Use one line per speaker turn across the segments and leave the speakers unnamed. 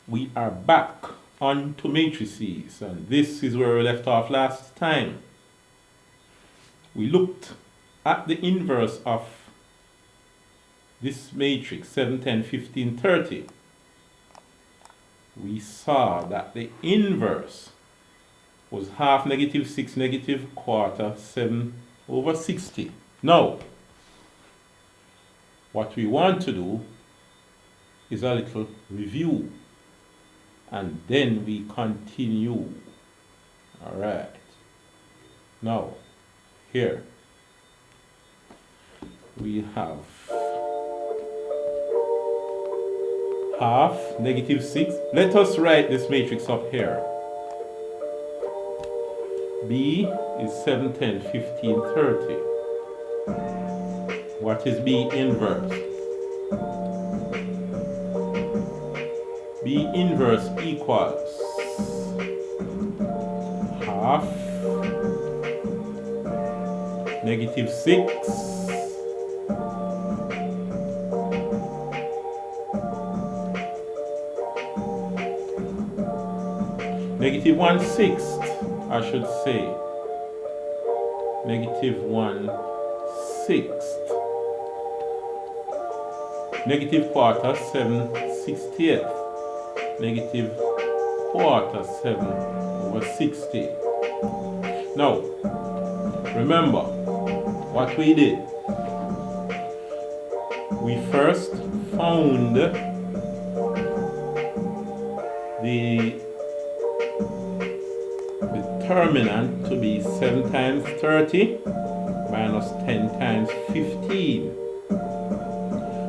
We are back onto matrices, and this is where we left off last time. We looked at the inverse of this matrix 7, 10, 15, 30. We saw that the inverse was half, negative 6, negative quarter, 7 over 60. Now, what we want to do is a little review, and then we continue. All right. Now, here we have half, negative 6. Let us write this matrix up here. B is 7, 10, 15, 30. What is B inverse? B inverse equals half, negative 6, negative 1/6, I should say. Negative 1/6. Negative quarter, 7/68. Negative quarter, 7 over 60. Now, remember what we did. We first found the determinant to be 7 times 30 minus 10 times 15,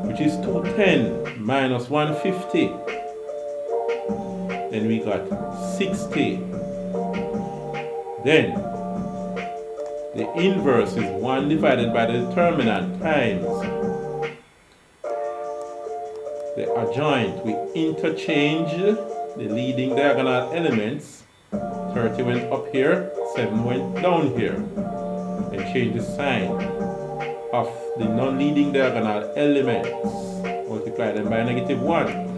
which is 210 minus 150. Then we got 60. Then the inverse is 1 divided by the determinant times the adjoint. We interchange the leading diagonal elements. 30 went up here, 7 went down here. And change the sign of the non-leading diagonal elements. Multiply them by negative 1.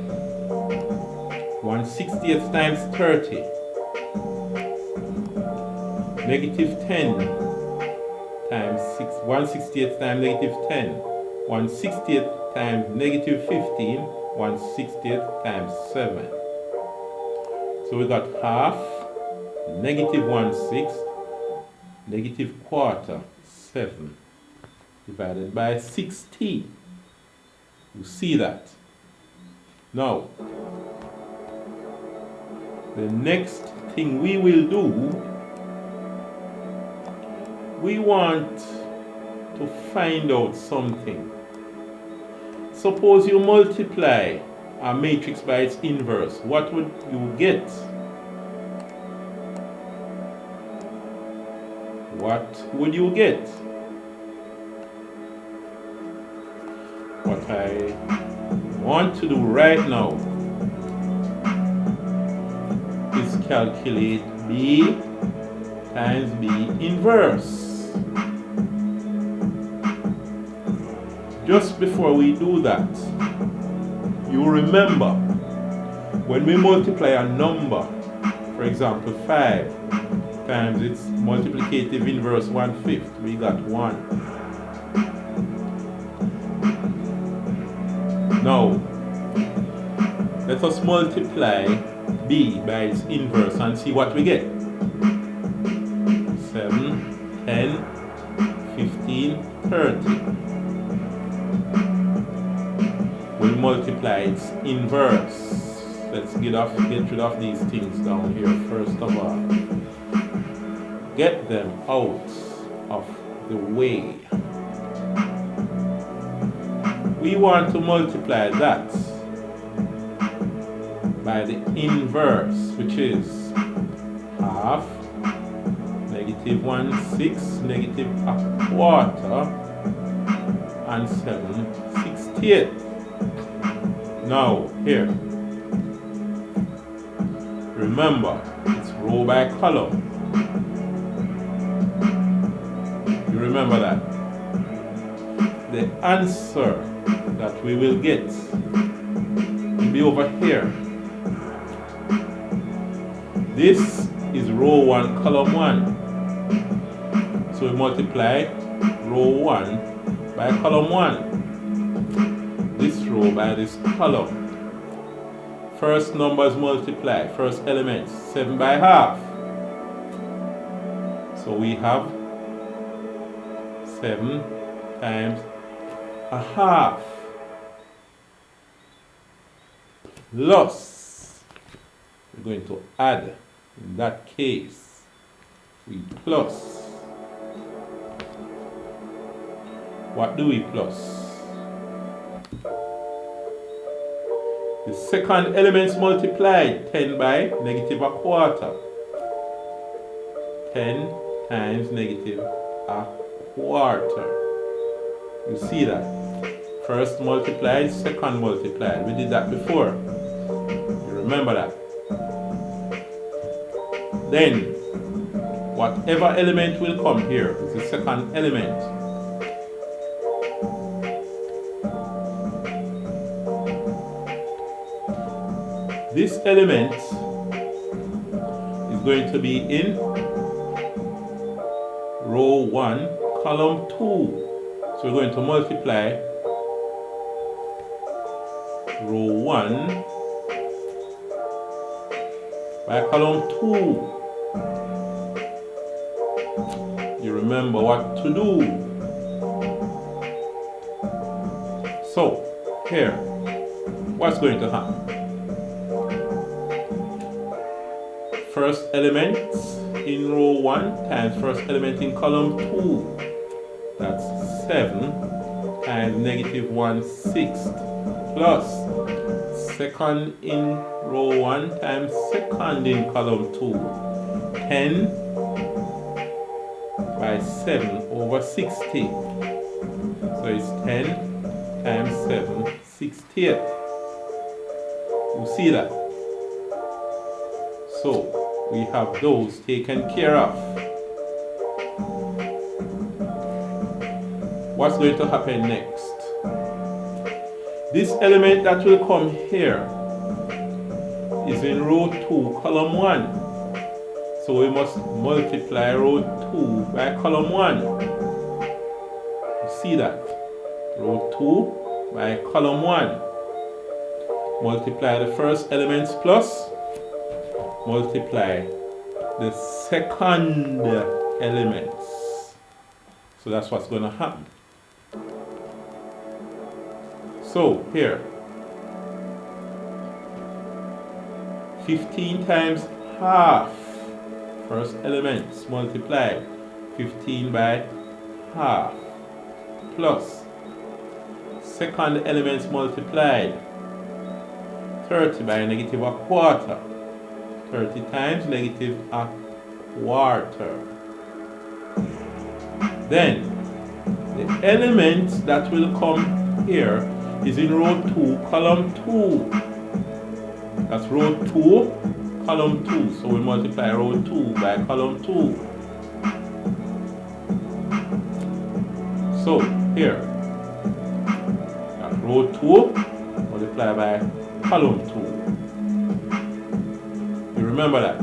1/60th times 30. Negative 10 times 6. 1/60th times negative 10. 1/60th times negative 15. 1/60th times 7. So we got half, negative 1/6, negative quarter, 7, divided by 60. You see that? Now, the next thing we will do, we want to find out something. Suppose you multiply a matrix by its inverse. What would you get? What would you get? What I want to do right now is calculate B times B inverse. Just before we do that, you remember when we multiply a number, for example 5 times its multiplicative inverse 1/5, we got 1. Now, let us multiply B by its inverse and see what we get. 7, 10, 15, 30. We'll multiply its inverse. Let's get rid of these things down here first of all. Get them out of the way. We want to multiply that by the inverse, which is half, negative 1/6, negative a quarter, and 7/60. Now, here, remember, it's row by column. You remember that? The answer that we will get will be over here. This is row 1, column 1. So we multiply row 1 by column 1. This row by this column. First numbers multiply, first element, 7 by half. So we have 7 times a half. Plus, we're going to add, in that case, we plus. What do we plus? The second element's multiplied, 10 by negative a quarter. 10 times negative a quarter. You see that? First multiplied, second multiplied. We did that before. You remember that? Then, whatever element will come here is the second element. This element is going to be in row 1, column 2. So we're going to multiply row 1 by column 2. You remember what to do. So, here, what's going to happen? First element in row 1 times first element in column 2. That's 7 times negative 1/6 plus second in row 1 times second in column 2. 10 by 7 over 60. So it's 10 times 7, 60th. You see that? So we have those taken care of. What's going to happen next? This element that will come here is in row 2, column 1. So we must multiply row 2 by column 1. You see that? Row 2 by column 1. Multiply the first elements plus multiply the second elements. So that's what's going to happen. So here, 15 times half, first elements multiply 15 by half, plus second elements multiplied 30 by negative a quarter. 30 times negative a quarter. Then the element that will come here is in row 2, column 2. That's row 2, column 2. So we multiply row 2 by column 2. So here, that's row 2 multiplied by column 2. Remember that.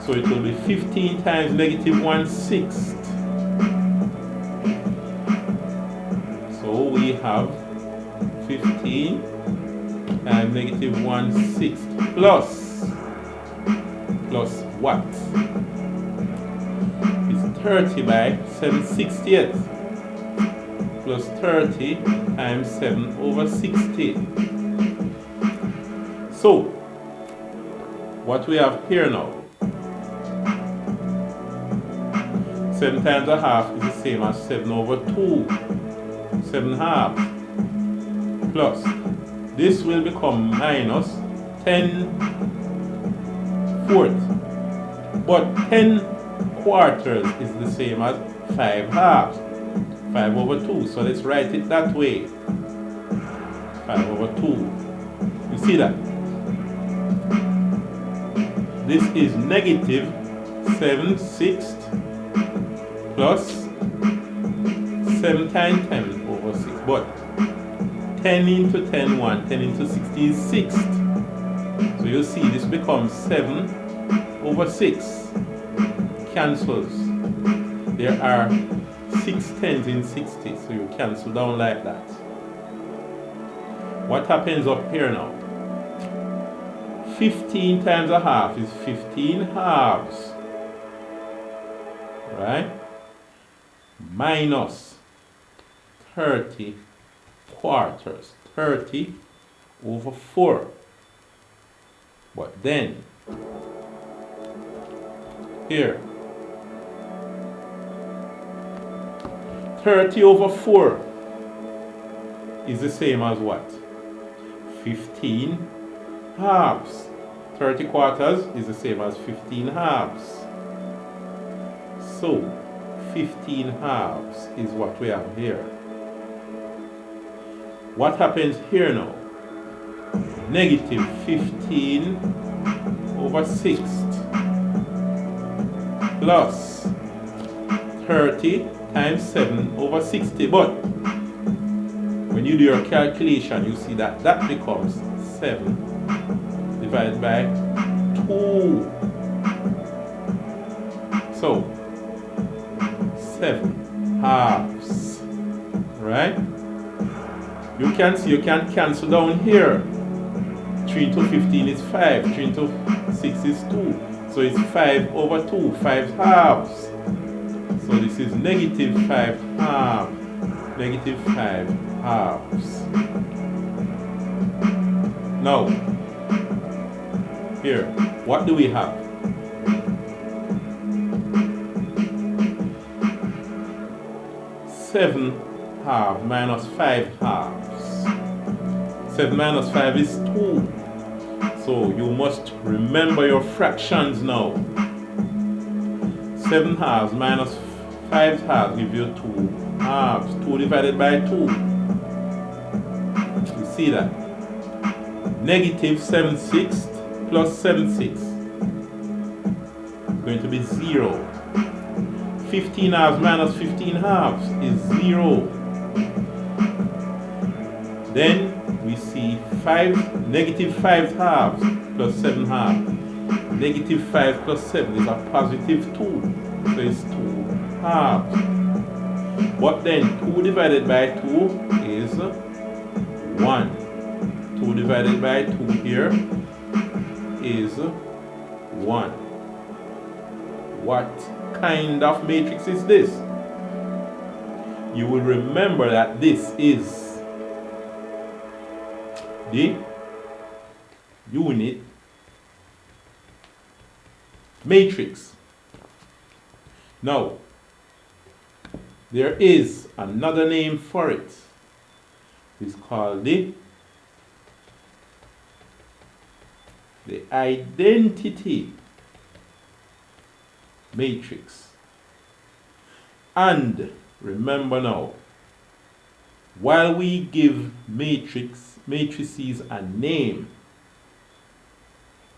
So it will be 15 times negative 1/6. So we have 15 times negative 1/6 plus what? It's 30 by 7/60th plus 30 times 7 over 60. So what we have here now, 7 times a half is the same as 7 over 2, 7 halves, plus this will become minus 10 fourths, but 10 quarters is the same as 5 halves, 5 over 2, so let's write it that way, 5 over 2, you see that? This is negative 7/6 plus 7 times 10 over 6. But 10 into 10, 1. 10 into 60 is 6. So you see this becomes 7 over 6 cancels. There are 6 tens in 60, so you cancel down like that. What happens up here now? 15 times a half is 15 halves, right? Minus 30 quarters, 30 over 4. But then, here, 30 over 4 is the same as what? 15 halves. 30 quarters is the same as 15 halves. So, 15 halves is what we have here. What happens here now? Negative 15 over 6 plus 30 times 7 over 60. But when you do your calculation, you see that that becomes 7 divided by 2. So 7 halves, right? You can see you can cancel down here. 3 into 15 is 5, 3 into 6 is 2. So it's 5 over 2, 5 halves. So this is negative 5 halves. Negative 5 halves. Now, here, what do we have? Seven halves minus 5 halves. 7 minus 5 is 2. So you must remember your fractions now. 7 halves minus 5 halves give you 2 halves. 2 divided by 2. You see that? Negative 7/6 plus 7/6 is going to be 0. 15 halves minus 15 halves is 0. Then we see negative 5 halves plus 7 halves. Negative 5 plus 7 is a positive 2. So it's 2 halves. What then? 2 divided by 2 is 1. 2 divided by 2 here is 1. What kind of matrix is this? You will remember that this is the unit matrix. Now, there is another name for it. It's called the identity matrix. And remember now, while we give matrices a name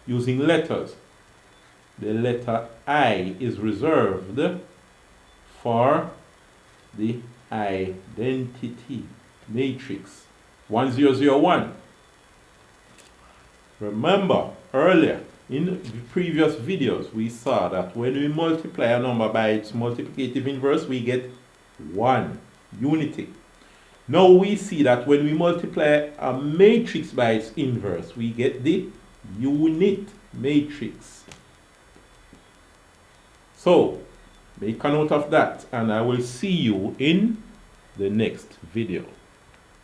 using letters, the letter I is reserved for the identity matrix 1001. Remember, earlier in the previous videos we saw that when we multiply a number by its multiplicative inverse, we get 1, unity. Now we see that when we multiply a matrix by its inverse, we get the unit matrix. So, make a note of that, and I will see you in the next video.